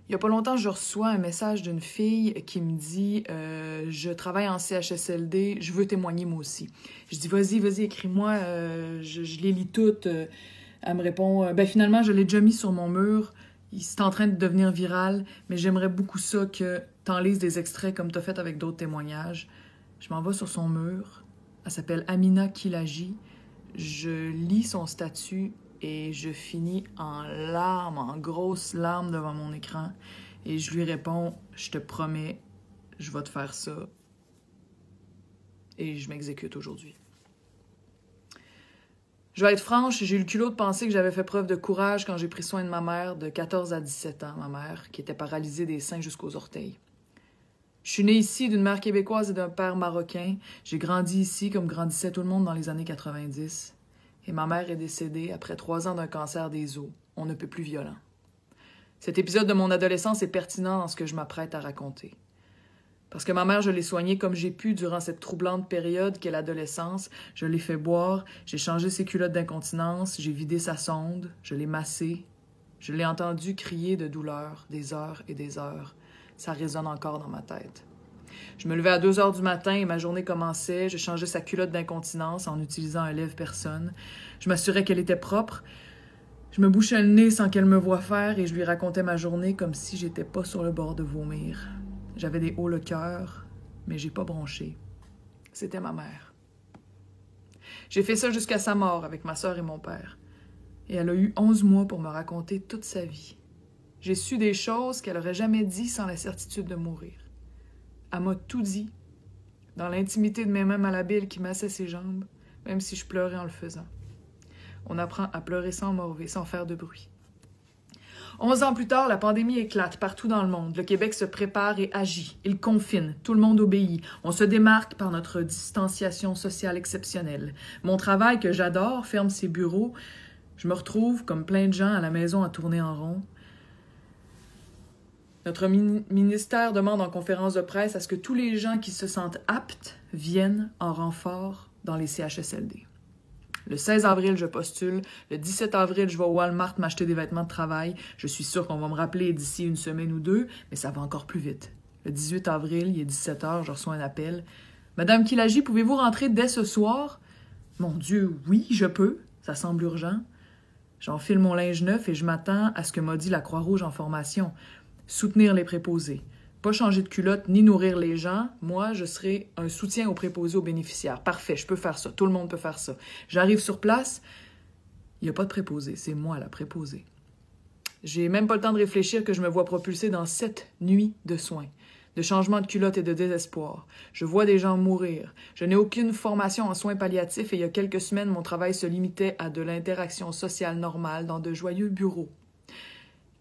Il y a pas longtemps, je reçois un message d'une fille qui me dit je travaille en CHSLD, je veux témoigner moi aussi. Je dis vas-y, écris-moi, je les lis toutes. Elle me répond ben finalement, je l'ai déjà mis sur mon mur, c'est en train de devenir viral, mais j'aimerais beaucoup ça que t'en lises des extraits comme t'as fait avec d'autres témoignages. Je m'en vais sur son mur. Elle s'appelle Amina Kilaji. Je lis son statut et je finis en larmes, en grosses larmes devant mon écran. Et je lui réponds, je te promets, je vais te faire ça. Et je m'exécute aujourd'hui. Je vais être franche, j'ai eu le culot de penser que j'avais fait preuve de courage quand j'ai pris soin de ma mère de 14 à 17 ans, ma mère, qui était paralysée des seins jusqu'aux orteils. Je suis née ici d'une mère québécoise et d'un père marocain. J'ai grandi ici comme grandissait tout le monde dans les années 90. Et ma mère est décédée après 3 ans d'un cancer des os. On ne peut plus violent. Cet épisode de mon adolescence est pertinent dans ce que je m'apprête à raconter. Parce que ma mère, je l'ai soignée comme j'ai pu durant cette troublante période qu'est l'adolescence. Je l'ai fait boire, j'ai changé ses culottes d'incontinence, j'ai vidé sa sonde, je l'ai massée. Je l'ai entendu crier de douleur des heures et des heures. Ça résonne encore dans ma tête. Je me levais à 2 heures du matin et ma journée commençait. Je changeais sa culotte d'incontinence en utilisant un lève-personne. Je m'assurais qu'elle était propre. Je me bouchais le nez sans qu'elle me voie faire et je lui racontais ma journée comme si j'étais pas sur le bord de vomir. J'avais des hauts le cœur, mais j'ai pas bronché. C'était ma mère. J'ai fait ça jusqu'à sa mort avec ma sœur et mon père. Et elle a eu 11 mois pour me raconter toute sa vie. J'ai su des choses qu'elle aurait jamais dit sans la certitude de mourir. Elle m'a tout dit, dans l'intimité de mes mains malhabiles qui massaient ses jambes, même si je pleurais en le faisant. On apprend à pleurer sans morver, sans faire de bruit. 11 ans plus tard, la pandémie éclate partout dans le monde. Le Québec se prépare et agit. Il confine. Tout le monde obéit. On se démarque par notre distanciation sociale exceptionnelle. Mon travail, que j'adore, ferme ses bureaux. Je me retrouve, comme plein de gens, à la maison à tourner en rond. Notre ministère demande en conférence de presse à ce que tous les gens qui se sentent aptes viennent en renfort dans les CHSLD. Le 16 avril, je postule. Le 17 avril, je vais au Walmart m'acheter des vêtements de travail. Je suis sûre qu'on va me rappeler d'ici une semaine ou 2, mais ça va encore plus vite. Le 18 avril, il est 17 h, je reçois un appel. « Madame Kilaji, pouvez-vous rentrer dès ce soir? » Mon Dieu, oui, je peux. Ça semble urgent. J'enfile mon linge neuf et je m'attends à ce que m'a dit la Croix-Rouge en formation. Soutenir les préposés. Pas changer de culotte ni nourrir les gens. Moi, je serai un soutien aux préposés aux bénéficiaires. Parfait, je peux faire ça. Tout le monde peut faire ça. J'arrive sur place, il n'y a pas de préposé. C'est moi la préposée. J'ai même pas le temps de réfléchir que je me vois propulsée dans 7 nuits de soins, de changements de culotte et de désespoir. Je vois des gens mourir. Je n'ai aucune formation en soins palliatifs et il y a quelques semaines, mon travail se limitait à de l'interaction sociale normale dans de joyeux bureaux.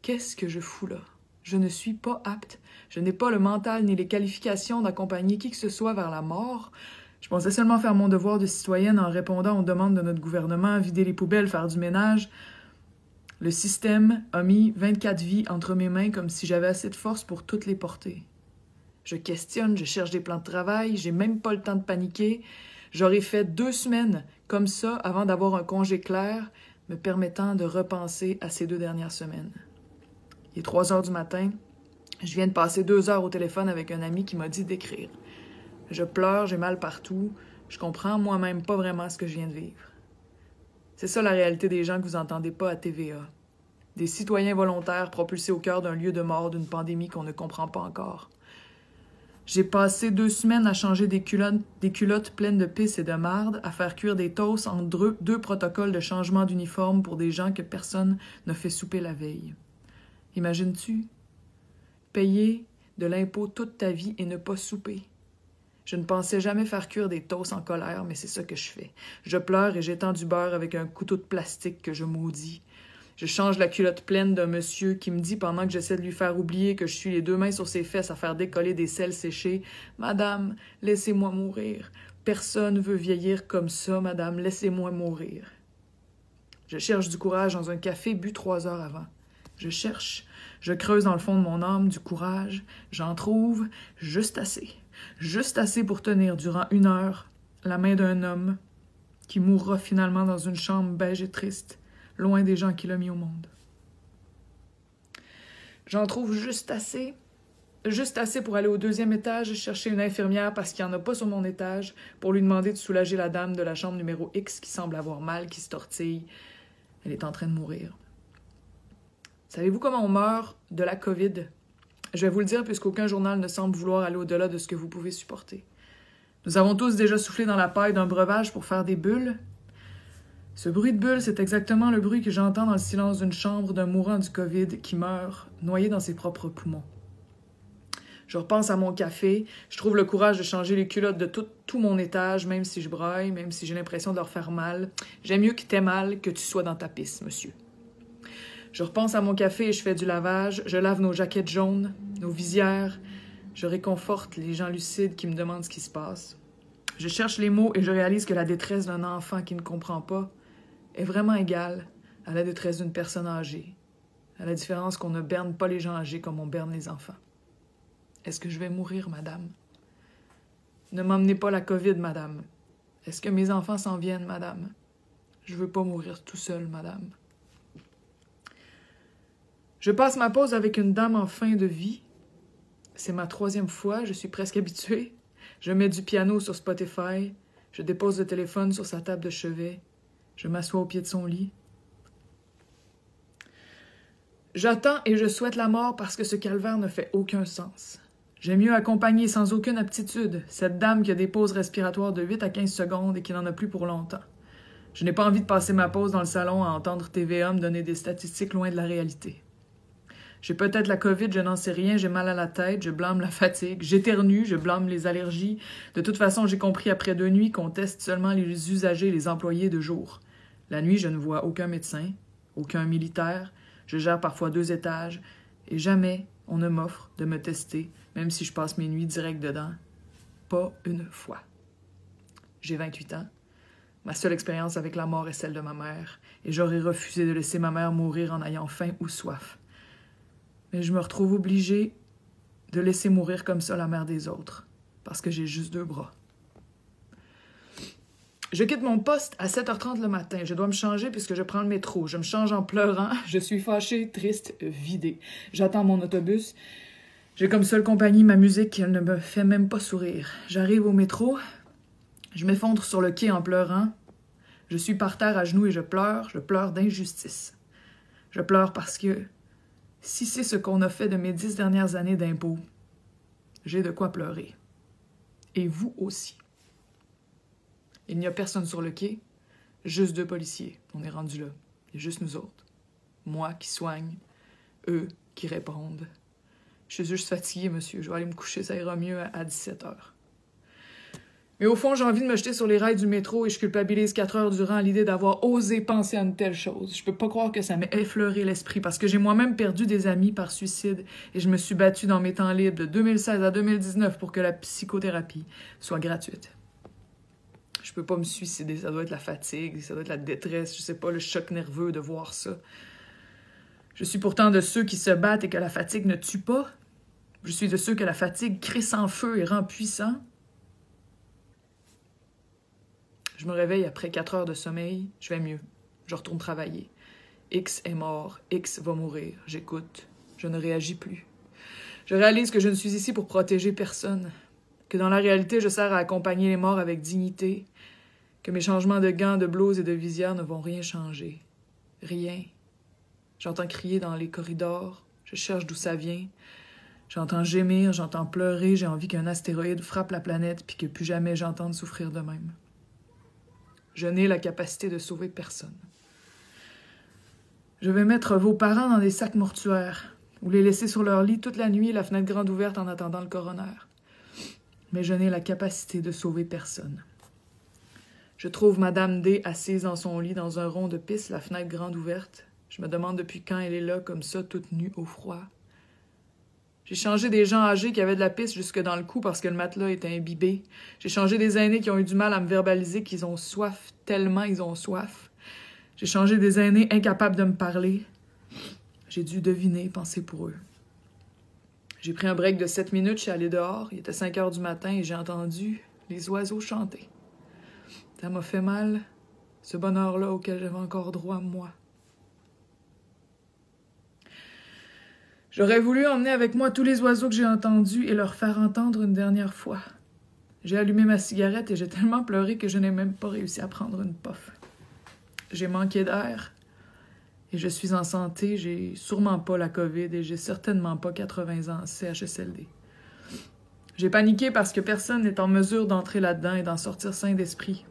Qu'est-ce que je fous là? Je ne suis pas apte. Je n'ai pas le mental ni les qualifications d'accompagner qui que ce soit vers la mort. Je pensais seulement faire mon devoir de citoyenne en répondant aux demandes de notre gouvernement, vider les poubelles, faire du ménage. Le système a mis 24 vies entre mes mains comme si j'avais assez de force pour toutes les porter. Je questionne, je cherche des plans de travail, j'ai même pas le temps de paniquer. J'aurais fait 2 semaines comme ça avant d'avoir un congé clair me permettant de repenser à ces 2 dernières semaines. Il est 3 heures du matin. Je viens de passer 2 heures au téléphone avec un ami qui m'a dit d'écrire. Je pleure, j'ai mal partout. Je comprends moi-même pas vraiment ce que je viens de vivre. C'est ça la réalité des gens que vous entendez pas à TVA. Des citoyens volontaires propulsés au cœur d'un lieu de mort d'une pandémie qu'on ne comprend pas encore. J'ai passé 2 semaines à changer des culottes pleines de pisse et de marde, à faire cuire des toasts en 2 protocoles de changement d'uniforme pour des gens que personne n'a fait souper la veille. Imagines-tu? Payer de l'impôt toute ta vie et ne pas souper. Je ne pensais jamais faire cuire des toasts en colère, mais c'est ça que je fais. Je pleure et j'étends du beurre avec un couteau de plastique que je maudis. Je change la culotte pleine d'un monsieur qui me dit, pendant que j'essaie de lui faire oublier que je suis les 2 mains sur ses fesses à faire décoller des selles séchées, « Madame, laissez-moi mourir. Personne veut vieillir comme ça, madame, laissez-moi mourir. » Je cherche du courage dans un café bu 3 heures avant. Je cherche, je creuse dans le fond de mon âme du courage, j'en trouve juste assez pour tenir durant 1 heure la main d'un homme qui mourra finalement dans une chambre beige et triste, loin des gens qu'il a mis au monde. J'en trouve juste assez pour aller au 2e étage chercher une infirmière parce qu'il n'y en a pas sur mon étage pour lui demander de soulager la dame de la chambre numéro X qui semble avoir mal, qui se tortille. Elle est en train de mourir. Savez-vous comment on meurt de la COVID? Je vais vous le dire puisqu'aucun journal ne semble vouloir aller au-delà de ce que vous pouvez supporter. Nous avons tous déjà soufflé dans la paille d'un breuvage pour faire des bulles. Ce bruit de bulle, c'est exactement le bruit que j'entends dans le silence d'une chambre d'un mourant du COVID qui meurt, noyé dans ses propres poumons. Je repense à mon café, je trouve le courage de changer les culottes de tout mon étage, même si je braille, même si j'ai l'impression de leur faire mal. J'aime mieux que t'aies mal que tu sois dans ta pisse, monsieur. Je repense à mon café et je fais du lavage, je lave nos jaquettes jaunes, nos visières, je réconforte les gens lucides qui me demandent ce qui se passe. Je cherche les mots et je réalise que la détresse d'un enfant qui ne comprend pas est vraiment égale à la détresse d'une personne âgée, à la différence qu'on ne berne pas les gens âgés comme on berne les enfants. Est-ce que je vais mourir, madame? Ne m'emmenez pas la COVID, madame. Est-ce que mes enfants s'en viennent, madame? Je veux pas mourir tout seul, madame. Je passe ma pause avec une dame en fin de vie. C'est ma 3e fois, je suis presque habituée. Je mets du piano sur Spotify. Je dépose le téléphone sur sa table de chevet. Je m'assois au pied de son lit. J'attends et je souhaite la mort parce que ce calvaire ne fait aucun sens. J'aime mieux accompagner sans aucune aptitude cette dame qui a des pauses respiratoires de 8 à 15 secondes et qui n'en a plus pour longtemps. Je n'ai pas envie de passer ma pause dans le salon à entendre TVA me donner des statistiques loin de la réalité. J'ai peut-être la COVID, je n'en sais rien, j'ai mal à la tête, je blâme la fatigue, j'éternue, je blâme les allergies. De toute façon, j'ai compris après 2 nuits qu'on teste seulement les usagers et les employés de jour. La nuit, je ne vois aucun médecin, aucun militaire, je gère parfois 2 étages, et jamais on ne m'offre de me tester, même si je passe mes nuits direct dedans. Pas une fois. J'ai 28 ans. Ma seule expérience avec la mort est celle de ma mère, et j'aurais refusé de laisser ma mère mourir en ayant faim ou soif. Mais je me retrouve obligée de laisser mourir comme ça la mère des autres, parce que j'ai juste 2 bras. Je quitte mon poste à 7h30 le matin. Je dois me changer puisque je prends le métro. Je me change en pleurant. Je suis fâchée, triste, vidée. J'attends mon autobus. J'ai comme seule compagnie ma musique. Elle ne me fait même pas sourire. J'arrive au métro. Je m'effondre sur le quai en pleurant. Je suis par terre à genoux et je pleure d'injustice. Je pleure parce que si c'est ce qu'on a fait de mes 10 dernières années d'impôts, j'ai de quoi pleurer. Et vous aussi. Il n'y a personne sur le quai, juste 2 policiers. On est rendu là. Il y a juste nous autres. Moi qui soigne, eux qui répondent. Je suis juste fatiguée, monsieur. Je vais aller me coucher, ça ira mieux à 17h. Mais au fond, j'ai envie de me jeter sur les rails du métro et je culpabilise 4 heures durant à l'idée d'avoir osé penser à une telle chose. Je peux pas croire que ça m'ait effleuré l'esprit parce que j'ai moi-même perdu des amis par suicide et je me suis battue dans mes temps libres de 2016 à 2019 pour que la psychothérapie soit gratuite. Je peux pas me suicider, ça doit être la fatigue, ça doit être la détresse, je sais pas, le choc nerveux de voir ça. Je suis pourtant de ceux qui se battent et que la fatigue ne tue pas. Je suis de ceux que la fatigue crisse en feu et rend puissant. Je me réveille après 4 heures de sommeil, je vais mieux. Je retourne travailler. X est mort, X va mourir. J'écoute, je ne réagis plus. Je réalise que je ne suis ici pour protéger personne, que dans la réalité, je sers à accompagner les morts avec dignité, que mes changements de gants, de blouse et de visière ne vont rien changer. Rien. J'entends crier dans les corridors, je cherche d'où ça vient. J'entends gémir, j'entends pleurer, j'ai envie qu'un astéroïde frappe la planète puis que plus jamais j'entende souffrir de même. Je n'ai la capacité de sauver personne. Je vais mettre vos parents dans des sacs mortuaires ou les laisser sur leur lit toute la nuit, la fenêtre grande ouverte en attendant le coroner. Mais je n'ai la capacité de sauver personne. Je trouve Madame D assise dans son lit dans un rond de pisse, la fenêtre grande ouverte. Je me demande depuis quand elle est là, comme ça, toute nue au froid. J'ai changé des gens âgés qui avaient de la pisse jusque dans le cou parce que le matelas était imbibé. J'ai changé des aînés qui ont eu du mal à me verbaliser qu'ils ont soif, tellement ils ont soif. J'ai changé des aînés incapables de me parler. J'ai dû deviner, penser pour eux. J'ai pris un break de 7 minutes, je suis allée dehors. Il était 5 heures du matin et j'ai entendu les oiseaux chanter. Ça m'a fait mal, ce bonheur-là auquel j'avais encore droit, moi. J'aurais voulu emmener avec moi tous les oiseaux que j'ai entendus et leur faire entendre une dernière fois. J'ai allumé ma cigarette et j'ai tellement pleuré que je n'ai même pas réussi à prendre une puff. J'ai manqué d'air et je suis en santé. J'ai sûrement pas la COVID et j'ai certainement pas 80 ans en CHSLD. J'ai paniqué parce que personne n'est en mesure d'entrer là-dedans et d'en sortir sain d'esprit.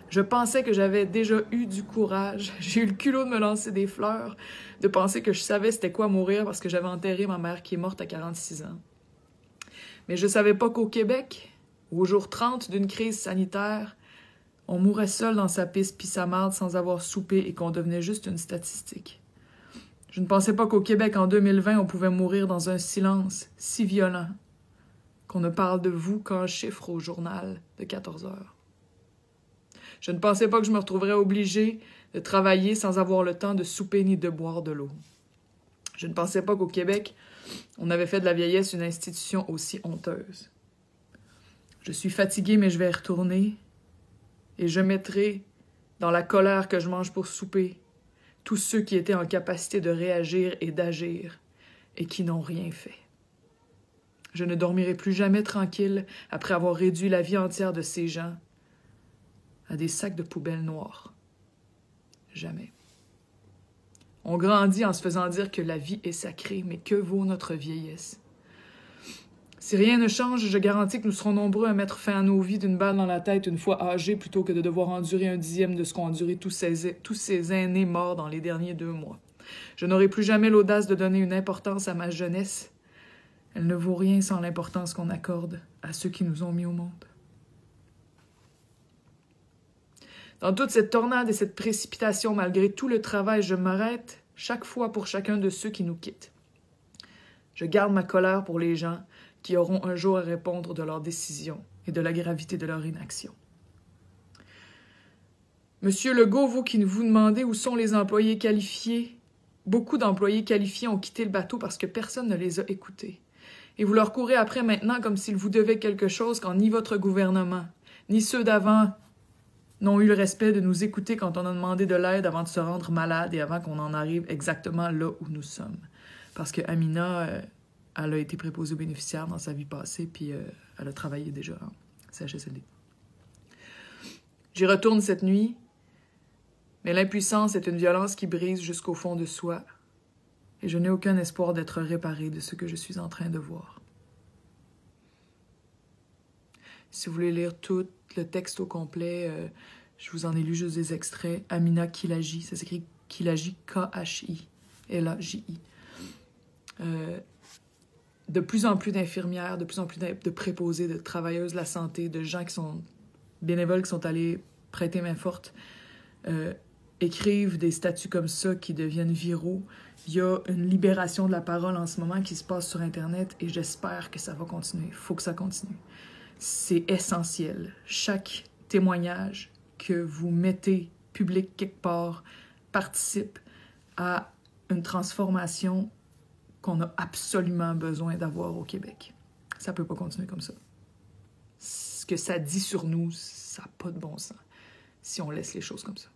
Je pensais que j'avais déjà eu du courage. J'ai eu le culot de me lancer des fleurs, de penser que je savais c'était quoi mourir parce que j'avais enterré ma mère qui est morte à 46 ans. Mais je savais pas qu'au Québec, au jour 30 d'une crise sanitaire, on mourait seul dans sa pisse pis sa marde sans avoir soupé et qu'on devenait juste une statistique. Je ne pensais pas qu'au Québec, en 2020, on pouvait mourir dans un silence si violent qu'on ne parle de vous qu'en chiffres au journal de 14 heures. Je ne pensais pas que je me retrouverais obligée de travailler sans avoir le temps de souper ni de boire de l'eau. Je ne pensais pas qu'au Québec, on avait fait de la vieillesse une institution aussi honteuse. Je suis fatiguée, mais je vais y retourner et je mettrai dans la colère que je mange pour souper tous ceux qui étaient en capacité de réagir et d'agir et qui n'ont rien fait. Je ne dormirai plus jamais tranquille après avoir réduit la vie entière de ces gens à des sacs de poubelle noirs. Jamais. On grandit en se faisant dire que la vie est sacrée, mais que vaut notre vieillesse? Si rien ne change, je garantis que nous serons nombreux à mettre fin à nos vies d'une balle dans la tête une fois âgés plutôt que de devoir endurer un dixième de ce qu'ont enduré tous ces aînés morts dans les derniers 2 mois. Je n'aurai plus jamais l'audace de donner une importance à ma jeunesse. Elle ne vaut rien sans l'importance qu'on accorde à ceux qui nous ont mis au monde. Dans toute cette tornade et cette précipitation, malgré tout le travail, je m'arrête chaque fois pour chacun de ceux qui nous quittent. Je garde ma colère pour les gens qui auront un jour à répondre de leurs décisions et de la gravité de leur inaction. Monsieur Legault, vous qui vous demandez où sont les employés qualifiés, beaucoup d'employés qualifiés ont quitté le bateau parce que personne ne les a écoutés. Et vous leur courez après maintenant comme s'ils vous devaient quelque chose quand ni votre gouvernement, ni ceux d'avant n'ont eu le respect de nous écouter quand on a demandé de l'aide avant de se rendre malade et avant qu'on en arrive exactement là où nous sommes. Parce que Amina, elle a été préposée aux bénéficiaires dans sa vie passée, puis elle a travaillé déjà en CHSLD. J'y retourne cette nuit, mais l'impuissance est une violence qui brise jusqu'au fond de soi, et je n'ai aucun espoir d'être réparée de ce que je suis en train de voir. Si vous voulez lire tout le texte au complet, je vous en ai lu juste des extraits. Amina Kilaji, ça s'écrit Kilaji, K-H-I, L-A-J-I. De plus en plus d'infirmières, de plus en plus de préposés, de travailleuses de la santé, de gens qui sont bénévoles, qui sont allés prêter main forte, écrivent des statuts comme ça qui deviennent viraux. Il y a une libération de la parole en ce moment qui se passe sur Internet et j'espère que ça va continuer. Il faut que ça continue. C'est essentiel. Chaque témoignage que vous mettez public quelque part participe à une transformation qu'on a absolument besoin d'avoir au Québec. Ça peut pas continuer comme ça. Ce que ça dit sur nous, ça n'a pas de bon sens si on laisse les choses comme ça.